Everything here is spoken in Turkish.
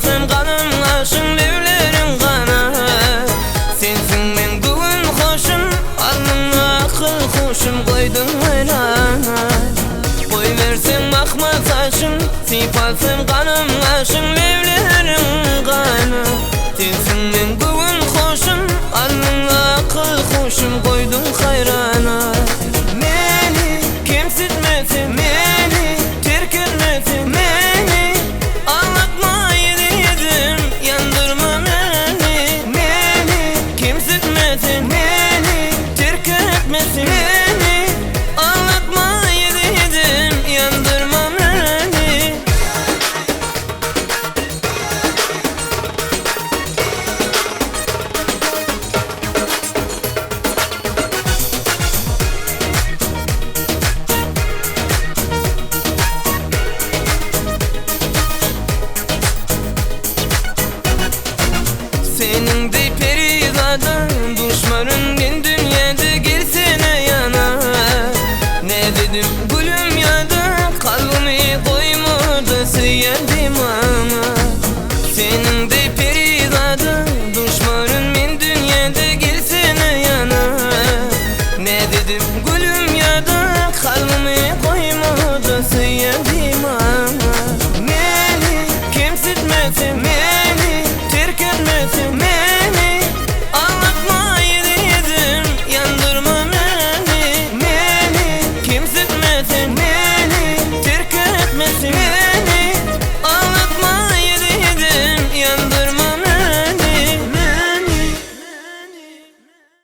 Sifasın kanım aşın levlerin kana. Sensin men bugün hoşum, alnımda akıl hoşum koydun oynana. Koy versen bakma saçım, sifasın kanım aşın levlerin kana. Sensin men bugün hoşum, alnımda akıl hoşum koydun hayrana. Meni kimsitmesin, meni terk etmesin, meni anlatmayı dedim, yandırma beni. Meni kimsitmesin, meni terk etmesin, meni anlatmayı dedim, yandırma beni. Senin de perizadan düşmanın gen dünyada girsene yana. Ne dedim gülüm ya da kalbimi koymadı, sevdim